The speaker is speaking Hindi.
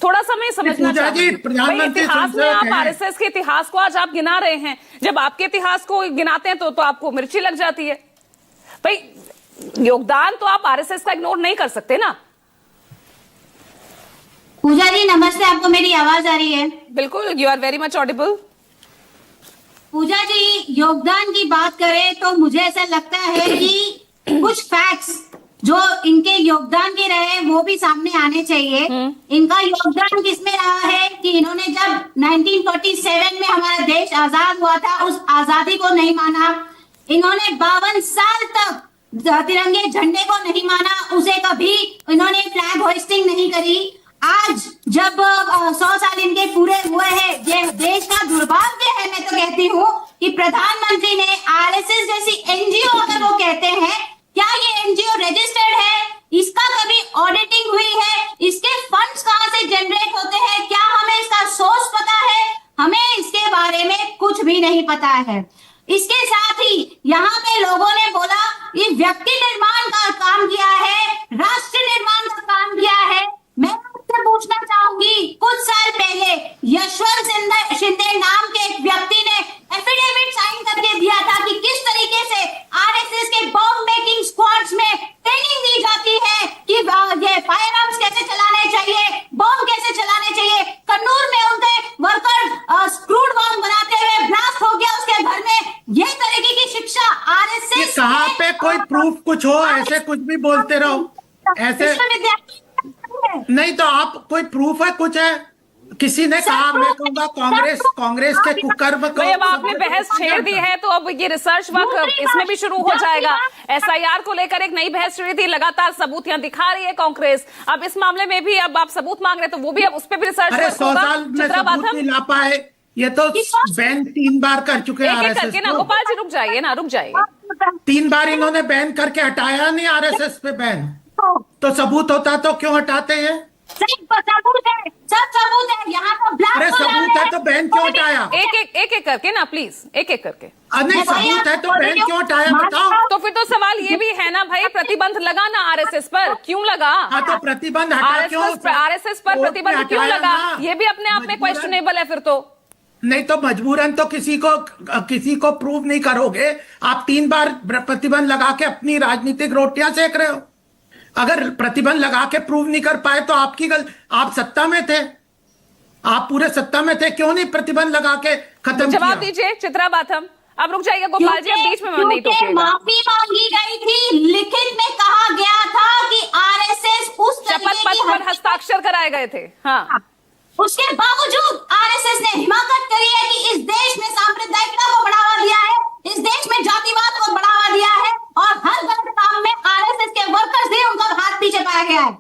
थोड़ा सा मैं समझना चाहूंगी भाई, इतिहास में आप आरएसएस के इतिहास को आज आप गिना रहे हैं, जब आपके इतिहास को गिनाते हैं तो आपको मिर्ची लग जाती है भाई। योगदान तो आप आरएसएस का इग्नोर नहीं कर सकते ना। पूजा जी नमस्ते, आपको मेरी आवाज आ रही है? बिल्कुल, you are very much audible. Pooja ji, योगदान की बात करें तो मुझे ऐसा लगता है कि कुछ फैक्ट्स जो इनके योगदान के रहे वो भी सामने आने चाहिए। इनका योगदान किसमें रहा है कि इन्होंने जब 1947 में हमारा देश आजाद हुआ था, उस आजादी को नहीं माना। इन्होंने 52 साल तक तिरंगे झंडे को नहीं माना, उसे कभी इन्होंने फ्लैग होइस्टिंग नहीं करी। आज जब 100 साल इनके पूरे हुए हैं, ये देश का दुर्भाग्य है, मैं तो कहती हूँ कि प्रधानमंत्री ने आरएसएस जैसी एनजीओ अगर वो कहते हैं, क्या ये एनजीओ रजिस्टर्ड है? इसका कभी ऑडिटिंग हुई है? इसके फंड्स कहां से जनरेट होते हैं? क्या हमें इसका सोर्स पता है? हमें इसके बारे में कुछ भी नहीं पता है। इसके साथ ही यहाँ पे लोगों ने बोला ये व्यक्ति निर्माण का काम किया है, राष्ट्र निर्माण का काम किया है। मैं आपसे पूछना चाहूंगी, कुछ साल पहले यशवंत शिंदे नाम के एक व्यक्ति ने एफिडेविट साइन करके दिया था कि किस तरीके से आरएसएस के बॉम्ब मेकिंग स्क्वाड्स में ट्रेनिंग दी जाती है कि ये फायर आर्म्स कैसे चलाने चाहिए, बॉम्ब कैसे चलाने चाहिए। कन्नूर में उनके वर्कर स्क्रूड बॉम्ब बनाते हुए ब्लास्ट हो गया उसके घर में। ये तरीके की शिक्षा आरएसएस कहाँ पे कोई प्रूफ कुछ हो, ऐसे कुछ भी बोलते रहो ऐसे नहीं। तो आप कोई प्रूफ है, कुछ है? किसी ने कहा, मैं कहूँगा कांग्रेस के कुकर्म को। अब आपने बहस छेड़ दी है तो अब ये रिसर्च वर्क इसमें भी शुरू हो जाएगा। एसआईआर को लेकर एक नई बहस शुरू थी, लगातार सबूत यहाँ दिखा रही है कांग्रेस। अब इस मामले में भी अब आप सबूत मांग रहे तो वो भी अब उस पर भी रिसर्च वर्क होगा। 100 साल में सबूत नहीं ला पाए, ये तो बैन 3 बार कर चुके हैं आरएसएस करके ना। गोपाल जी रुक जाइए ना, रुक जाइए। 3 बार इन्होंने बैन करके हटाया नहीं आरएसएस पे बैन, तो सबूत होता तो क्यों हटाते हैं? सबूत है, सब सबूत है यहाँ तो। अरे सबूत है तो बैन क्यों हटाया? एक करके ना प्लीज, एक करके। नहीं सबूत है तो बैन क्यों हटाया बताओ? तो फिर तो सवाल ये भी है ना भाई, प्रतिबंध लगा ना आरएसएस पर, क्यों लगा? हाँ तो प्रतिबंध हटा क्यों? आरएसएस पर प्रतिबंध क्यों लगा? ये भी अपने आप में क्वेश्चनेबल है फिर तो। नहीं तो मजबूरन तो किसी को प्रूव नहीं करोगे। आप 3 बार प्रतिबंध लगा के अपनी राजनीतिक रोटियां सेक रहे हो। अगर प्रतिबंध लगा के प्रूव नहीं कर पाए तो आपकी आप सत्ता में थे, आप पूरे सत्ता में थे, क्यों नहीं प्रतिबंध लगा के खत्म किया? जवाब दीजिए चित्रा बाथम। अब रुक जाइए गोपाल जी, अब बीच में नहीं टोकिएगा। माफी मांगी गई थी, लिखित में कहा गया था कि आरएसएस उस शपथ पत्र पर हस्ताक्षर कराए गए थे। हाँ, उसके बावजूद आरएसएस ने हिमाकत करी है कि इस देश में सांप्रदायिकता को बढ़ावा दिया है, इस देश में जातिवाद को बढ़ावा दिया है और हर गलत काम में आरएसएस के वर्कर्स ही उनका हाथ पीछे पाया गया है।